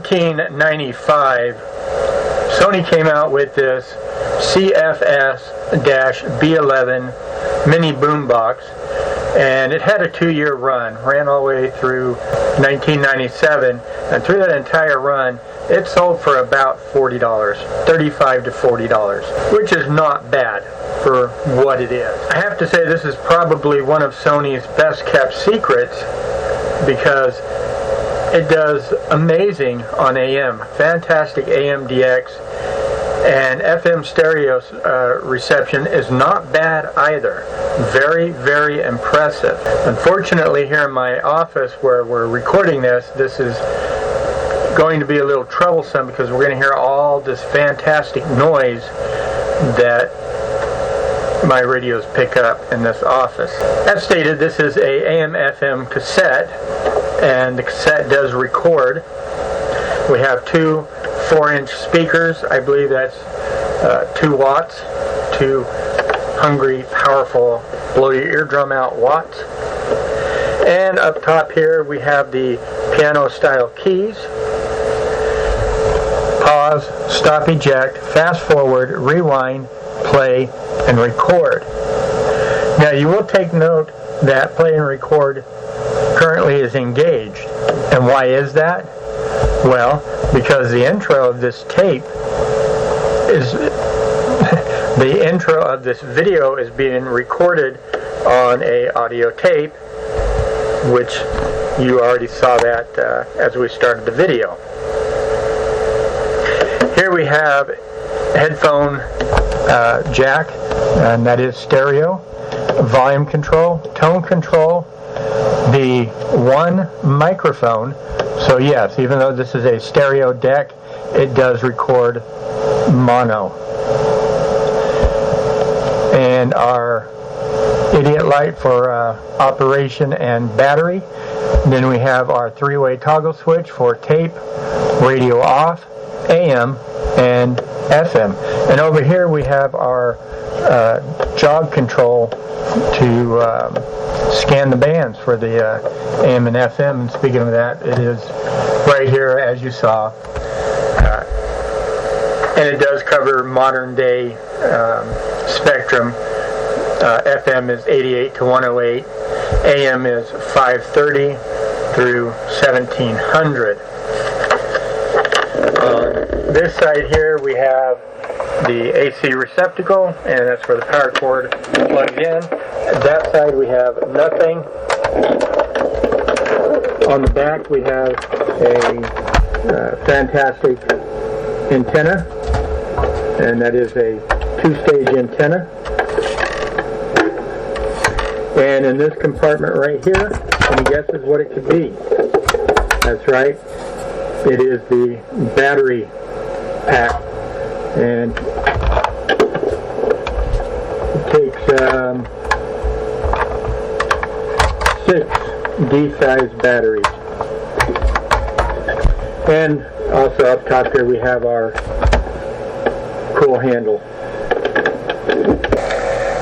1995, Sony came out with this CFS-B11 mini boombox, and it had a 2-year run, ran all the way through 1997, and through that entire run, it sold for about $40, $35 to $40, which is not bad for what it is. I have to say this is probably one of Sony's best kept secrets, because it does amazing on AM, fantastic AM DX, and FM stereo reception is not bad either. Very, very impressive. Unfortunately, here in my office where we're recording this is going to be a little troublesome, because we're going to hear all this fantastic noise that my radios pick up in this office. As stated, this is a AM/FM cassette, and the cassette does record. We have two 4-inch speakers. I believe that's 2 watts, 2 hungry, powerful, blow your eardrum out watts. And up top here we have the piano style keys. Pause, stop, eject, fast forward, rewind, play, and record. Now you will take note that play and record currently is engaged. And why is that? Well, because the intro of this tape is the intro of this video is being recorded on a audio tape, which you already saw that as we started the video. Here we have headphone jack, and that is stereo, volume control, tone control, the one microphone. So yes, even though this is a stereo deck, it does record mono. And our idiot light for operation and battery. Then we have our 3-way toggle switch for tape, radio off, AM, and FM. And over here we have our jog control to scan the bands for the AM and FM. And speaking of that, it is right here, as you saw. And it does cover modern day spectrum. FM is 88 to 108. AM is 530 through 1700. On this side here we have the AC receptacle, and that's where the power cord plugs in. At that side we have nothing. On the back we have a fantastic antenna, and that is a 2-stage antenna. And in this compartment right here, any guesses what it could be? That's right, it is the battery pack. And it takes 6 D-size batteries. And also up top here we have our cool handle.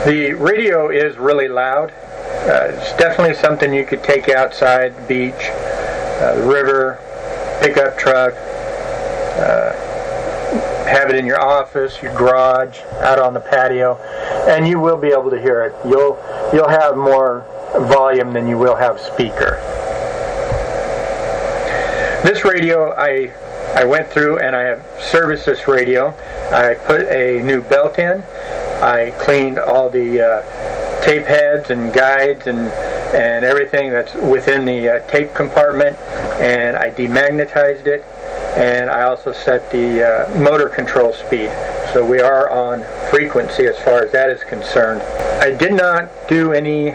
The radio is really loud. It's definitely something you could take outside, the beach, the river, pickup truck, have it in your office, your garage, out on the patio, and you will be able to hear it. You'll have more volume than you will have speaker. This radio, I went through and I have serviced this radio. I put a new belt in. I cleaned all the tape heads and guides and everything that's within the tape compartment, and I demagnetized it, and I also set the motor control speed. So we are on frequency as far as that is concerned. I did not do any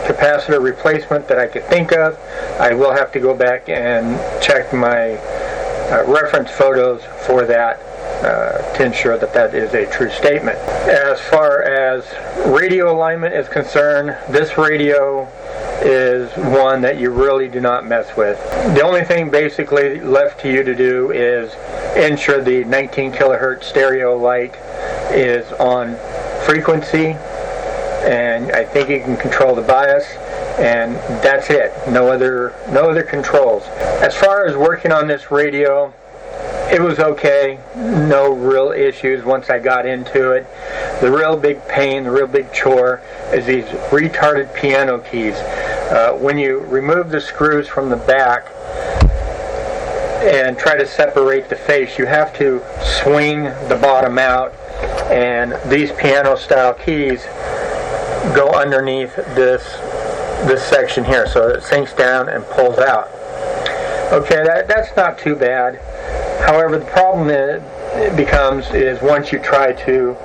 capacitor replacement that I could think of. I will have to go back and check my reference photos for that to ensure that that is a true statement. As far as radio alignment is concerned, this radio is one that you really do not mess with. The only thing basically left to you to do is ensure the 19 kilohertz stereo light is on frequency, and I think you can control the bias, and that's it. No other controls. As far as working on this radio, it was okay. No real issues once I got into it. The real big pain, the real big chore is these retarded piano keys. When you remove the screws from the back and try to separate the face, you have to swing the bottom out, and these piano style keys go underneath this section here, so it sinks down and pulls out. Okay, that's not too bad. However, the problem is once you try to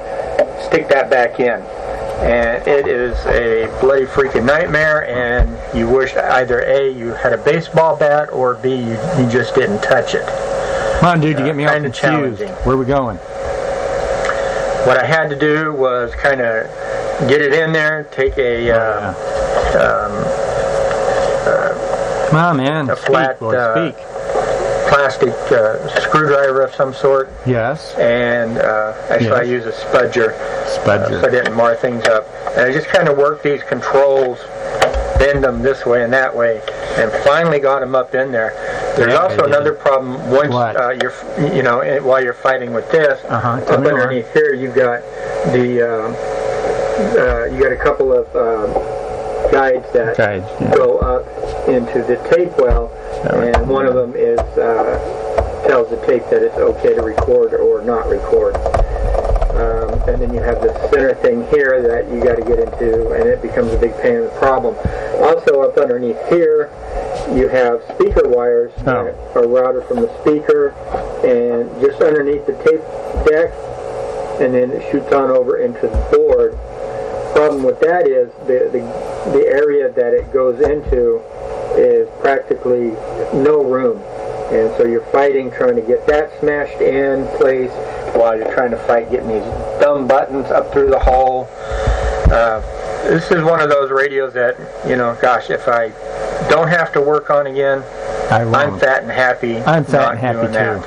stick that back in, and it is a bloody freaking nightmare, and you wish either A, you had a baseball bat, or B, you just didn't touch it. Come on, dude, you get me all confused. Where are we going? What I had to do was kind of get it in there, take come on, man. A flat speak. Plastic screwdriver of some sort. Yes. And actually, I use a spudger. So I didn't mar things up. And I just kind of worked these controls, bend them this way and that way, and finally got them up in there. There's also another problem once while you're fighting with this. Up underneath here, you've got you got a couple of guides that go up into the tape well, and one of them is tells the tape that it's okay to record or not record. And then you have the center thing here that you got to get into, and it becomes a big pain in the problem. Also, up underneath here, you have speaker wires that are routed from the speaker, and just underneath the tape deck, and then it shoots on over into the board. Problem with that is the area that it goes into is practically no room, and so you're fighting trying to get that smashed in place while you're trying to fight getting these dumb buttons up through the hole. This is one of those radios that, gosh, if I don't have to work on again, I'm fat and happy. I'm fat and happy too.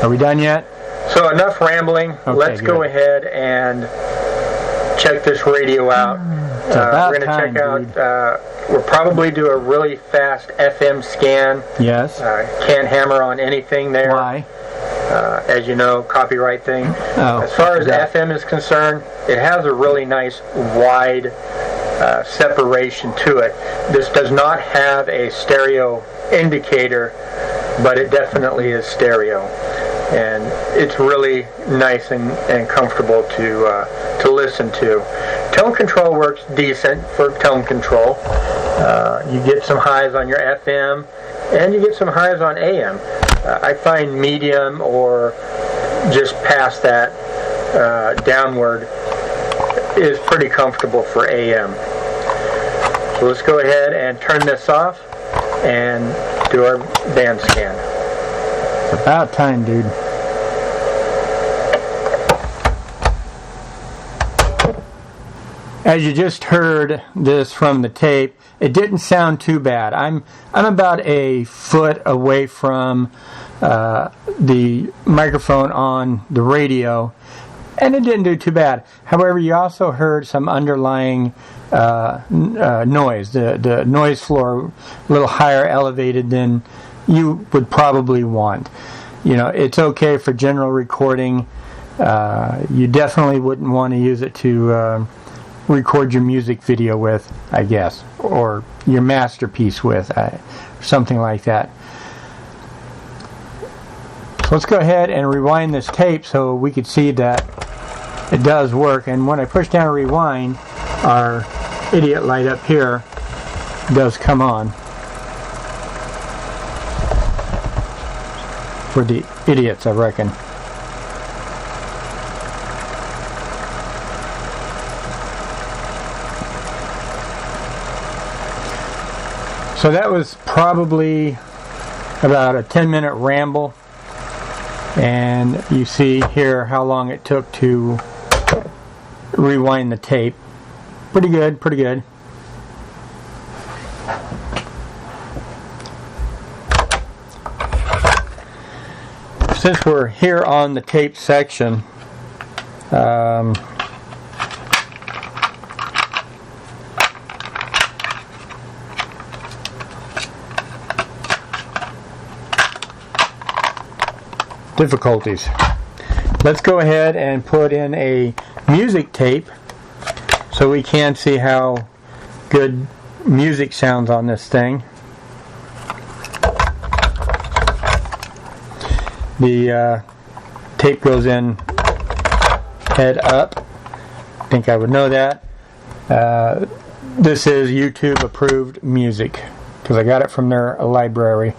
Are we done yet? So enough rambling. Okay, let's go ahead and check this radio out. We're going to check out, we'll probably do a really fast FM scan. Yes. Can't hammer on anything there. Why? As you know, copyright thing. As far as FM is concerned, it has a really nice wide separation to it. This does not have a stereo indicator, but it definitely is stereo. And it's really nice and comfortable to listen to. Tone control works decent for tone control. You get some highs on your FM, and you get some highs on AM. I find medium or just past that downward is pretty comfortable for AM. So let's go ahead and turn this off and do our band scan. It's about time, dude. As you just heard this from the tape, it didn't sound too bad. I'm about a foot away from the microphone on the radio, and it didn't do too bad. However, you also heard some underlying noise. The noise floor a little higher elevated than you would probably want. It's okay for general recording. You definitely wouldn't want to use it to record your music video with, I guess, or your masterpiece with, something like that. So let's go ahead and rewind this tape so we could see that it does work. And when I push down rewind, our idiot light up here does come on for the idiots, I reckon. So that was probably about a 10-minute ramble, and you see here how long it took to rewind the tape. Pretty good, pretty good. Since we're here on the tape section, difficulties. Let's go ahead and put in a music tape so we can see how good music sounds on this thing. The tape goes in head up. I think I would know that. This is YouTube approved music because I got it from their library.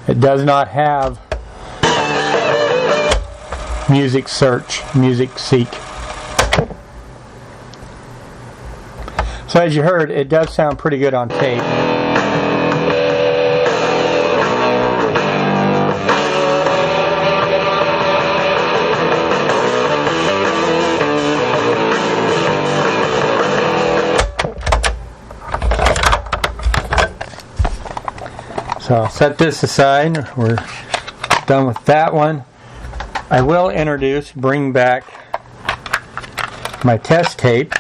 It does not have music search, music seek. So as you heard, it does sound pretty good on tape. So I'll set this aside. We're done with that one. I will bring back my test tape.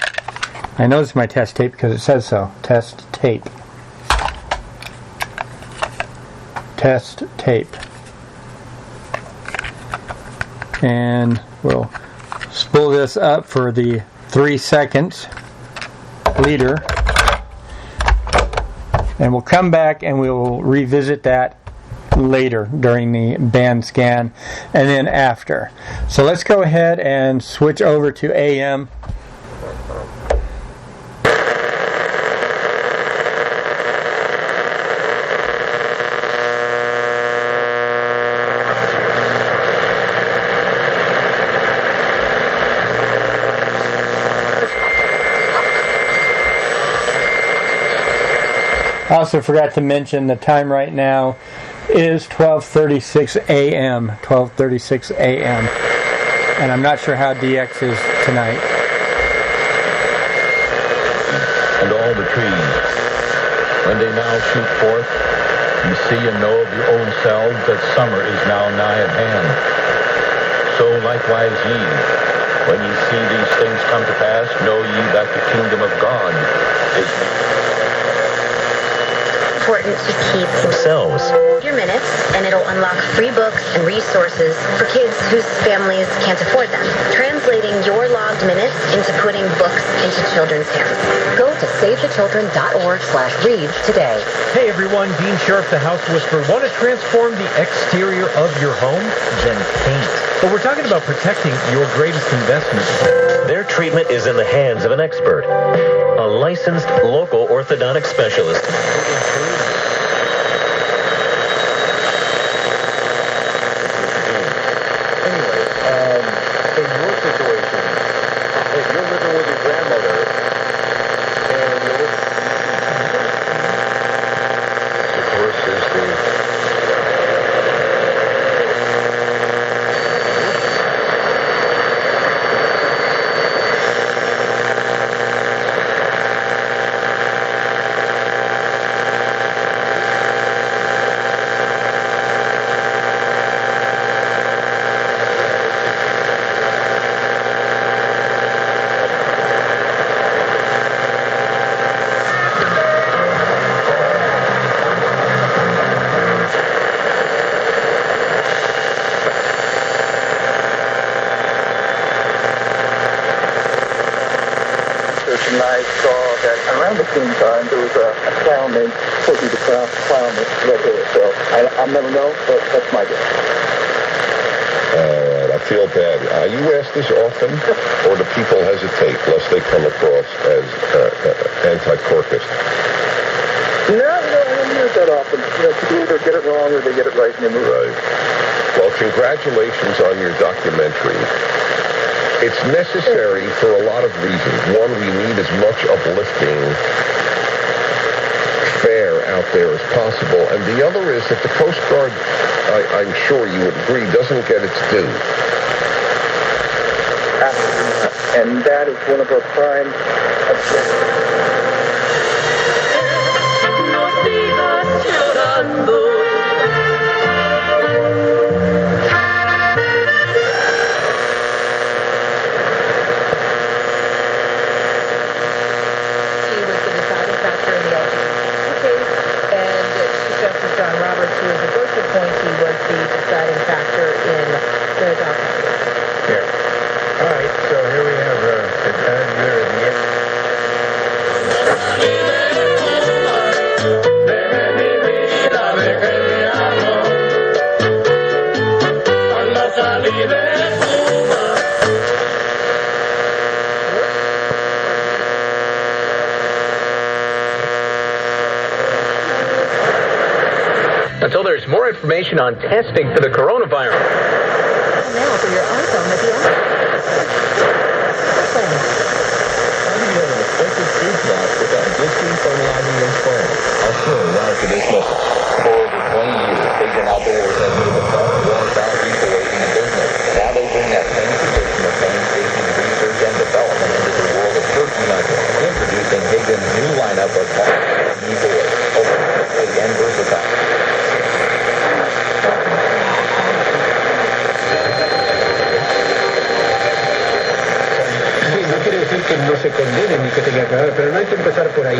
I know it's my test tape because it says so. Test tape. Test tape. And we'll spool this up for the 3 seconds leader. And we'll come back and we'll revisit that later during the band scan and then after. So let's go ahead and switch over to AM. I also forgot to mention the time right now is 12:36 a.m. 12:36 a.m. And I'm not sure how DX is tonight. And all the trees, when they now shoot forth, you see and know of your own selves that summer is now nigh at hand. So likewise ye, when ye see these things come to pass, know ye that the kingdom of God is important to keep themselves. your minutes, and it'll unlock free books and resources for kids whose families can't afford them. Translating your logged minutes into putting books into children's hands. Go to savethechildren.org/read today. Hey everyone, Dean Sharp, the House Whisperer. Want to transform the exterior of your home? Then paint. But we're talking about protecting your greatest investment. Their treatment is in the hands of an expert, a licensed local orthodontic specialist. Anyway, in your situation, if you're living with your grandmother and you're of course is and I saw that around the same time there was a clown named Pookie the Clown right here. So I'll never know, but that's my guess. All right, I feel bad. You ask this often, or do people hesitate lest they come across as anti-corkist? No, I don't hear it that often. People either get it wrong or they get it right in the movie. Right. Well, congratulations on your documentary. It's necessary for a lot of reasons. One, we need as much uplifting fare out there as possible. And the other is that the Coast Guard, I'm sure you would agree, doesn't get its due. And that is one of our prime objectives. discovered she was a birth appointee was the deciding factor in the documentary. Here. All right, so here we have the time here at the end. Until there's more information on testing for the coronavirus. Now for your iPhone at the end. I'll show you after this message. For over 20 years, Big Outdoors has made the fun of 1,000 people in the business. Now they bring that same tradition of painstaking research and development into the world of turkey hunting. Introducing Higgins' new lineup of new boards, open and versatile. Sí, no quiere decir que no se condene ni que tenga que haber, pero no hay que empezar por ahí.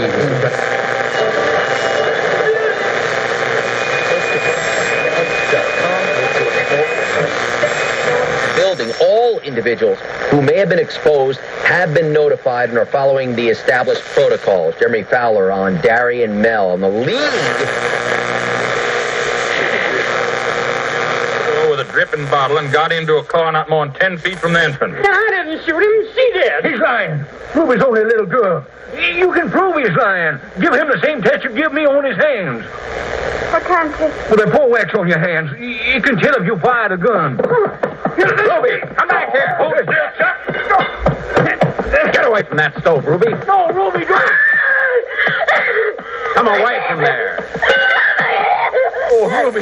Building, all individuals who may have been exposed have been notified and are following the established protocols. Jeremy Fowler on Darian Mel on the lead. With a dripping bottle and got into a car not more than 10 feet from the entrance. I didn't shoot him. She did. He's lying. Ruby's only a little girl. You can prove he's lying. Give him the same test you give me on his hands. What kind of test? With a pour wax on your hands, you can tell if you fired a gun. Ruby, come back here. Hold it there, Chuck. Get away from that stove, Ruby. No, Ruby, don't. Come away from there. Oh, Ruby.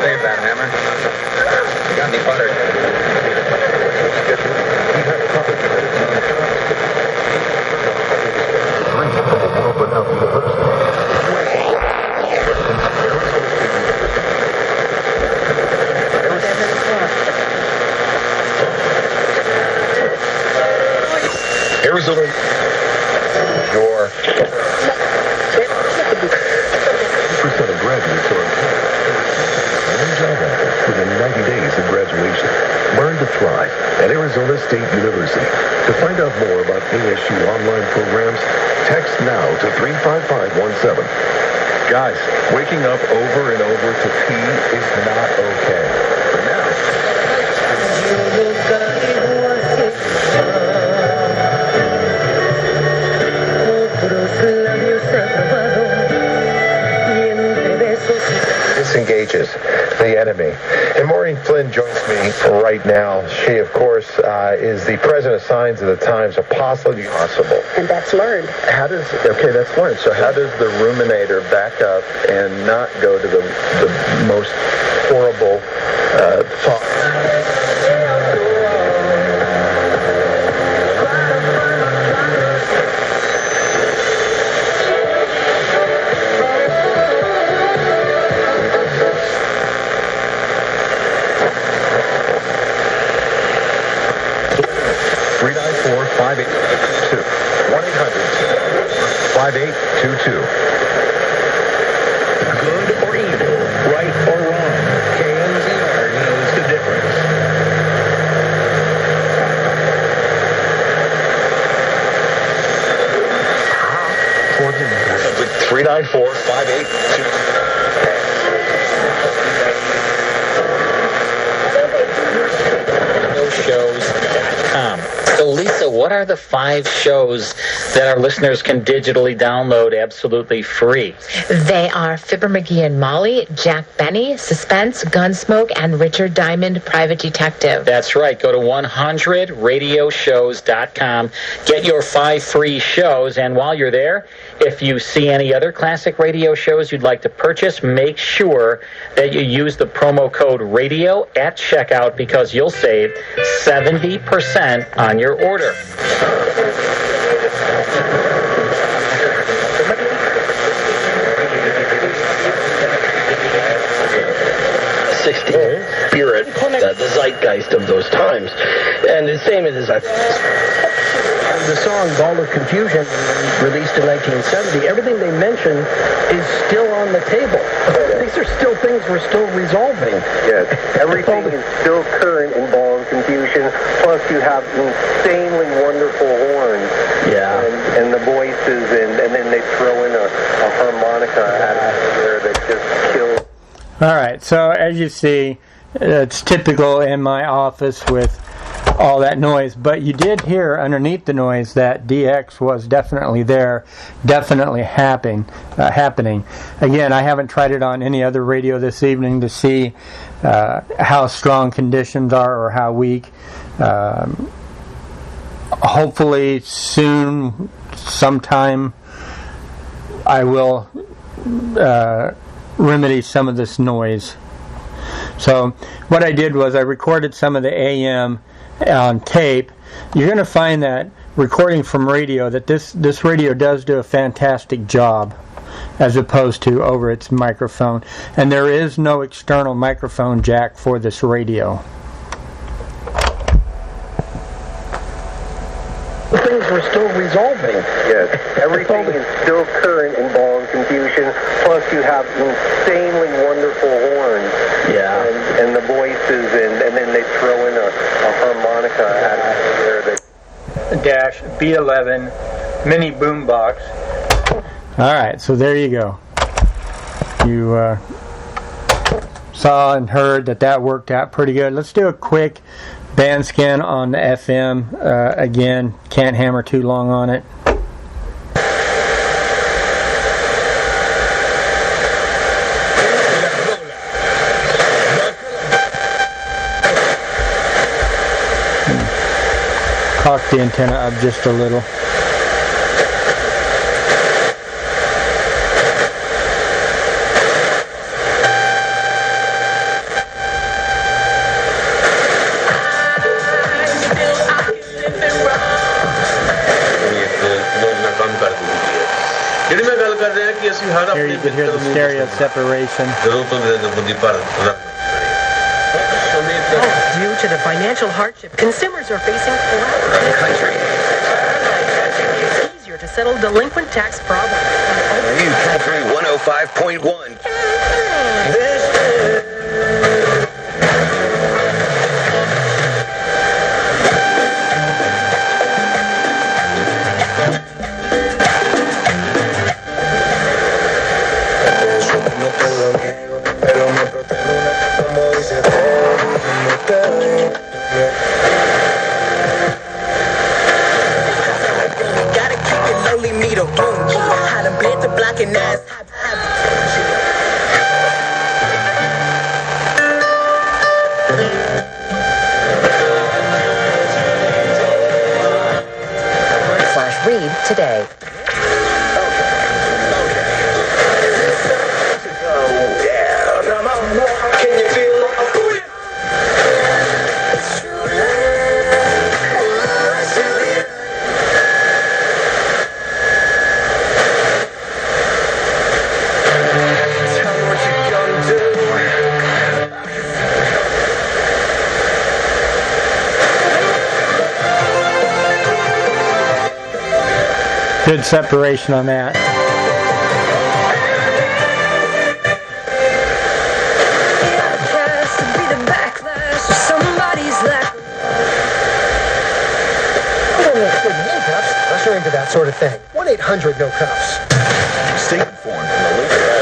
Save that hammer. You got any butter? Arizona, your 50% of graduates are one job offer within 90 days of graduation. Learn to thrive at Arizona State University. To find out more about ASU online programs, text now to 35517. Guys, waking up over and over to pee is not okay. For now. disengages the enemy. And Maureen Flynn joins me right now. She, of course, is the president of Signs of the Times, Apostle Possible. And that's learned. How does, okay, that's learned. So how does the ruminator back up and not go to the most horrible thought? 5822. 1-800-5822. Good or evil, right or wrong, KNZR knows the difference. That's 394-5822. Shows.com. So, Lisa, what are the 5 shows that our listeners can digitally download absolutely free? They are Fibber McGee and Molly, Jack Benny, Suspense, Gunsmoke, and Richard Diamond, Private Detective. That's right. Go to 100radioshows.com. Get your 5 free shows, and while you're there, if you see any other classic radio shows you'd like to purchase, make sure that you use the promo code RADIO at checkout because you'll save 70% on your order. Spirit, the zeitgeist of those times. And And the same as the song Ball of Confusion, released in 1970, everything they mention is still on the table. These are still things we're still resolving. Yes, everything is still current in Ball of Confusion, plus you have insanely wonderful horns. Yeah. And the voices, and then they throw in a harmonica out of there that just kills. All right, so as you see, it's typical in my office with all that noise, but you did hear underneath the noise that DX was definitely there, definitely happening. Again, I haven't tried it on any other radio this evening to see how strong conditions are or how weak. Hopefully soon, sometime, I will remedy some of this noise. So what I did was I recorded some of the AM on tape. You're going to find that recording from radio, that this radio does do a fantastic job as opposed to over its microphone. And there is no external microphone jack for this radio. Things we're still resolving. Yes, everything is still current in Ball of Confusion, plus you have insanely wonderful horns. Yeah. And the voices, and then they throw in a harmonica out of there that... Dash B11 mini boombox. All right, so there you go. You saw and heard that worked out pretty good. Let's do a quick band scan on the FM. Again, can't hammer too long on it. Cock the antenna up just a little. Here you can hear the stereo separation. Due to the financial hardship consumers are facing throughout the country, it's easier to settle delinquent tax problems. New Country 105.1. Read today. Good separation on that. Unless you're into that sort of thing. 1-800-NO-CUFFS. Stay informed from the link to that.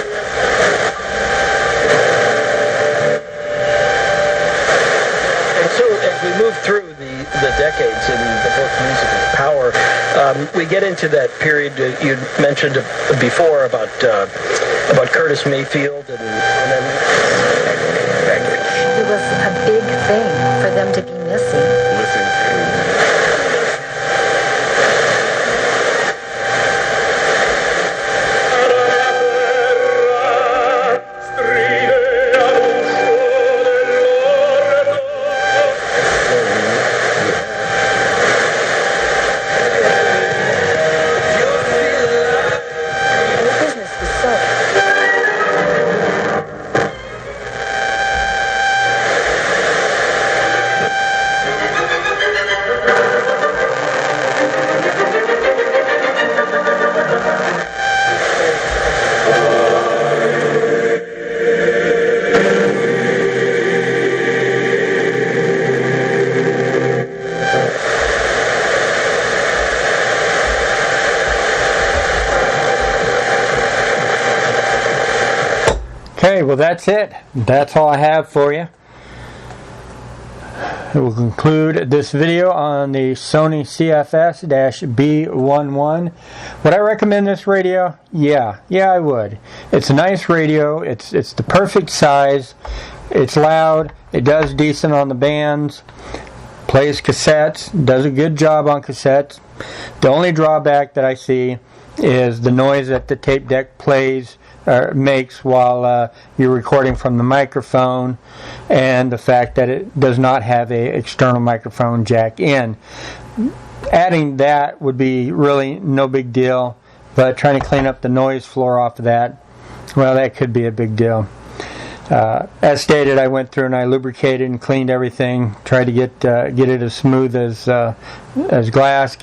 And so as we move through the decades in the book Music and Power, we get into that period you mentioned before about Curtis Mayfield and then It was a big thing for them to be missing. Okay, well that's it. That's all I have for you. It will conclude this video on the Sony CFS-B11. Would I recommend this radio? Yeah, I would. It's a nice radio. It's the perfect size. It's loud. It does decent on the bands. Plays cassettes. Does a good job on cassettes. The only drawback that I see is the noise that the tape deck makes while you're recording from the microphone, and the fact that it does not have a external microphone jack in. Adding that would be really no big deal, but trying to clean up the noise floor off of that, well, that could be a big deal. As stated, I went through and I lubricated and cleaned everything, tried to get it as smooth as glass,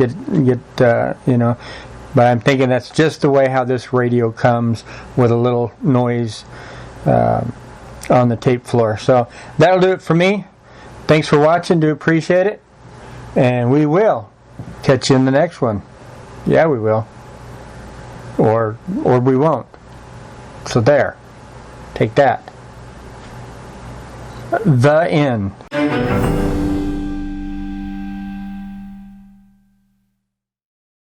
but I'm thinking that's just the way how this radio comes, with a little noise on the tape floor. So that'll do it for me. Thanks for watching. Do appreciate it. And we will catch you in the next one. Yeah, we will. Or we won't. So there. Take that. The end.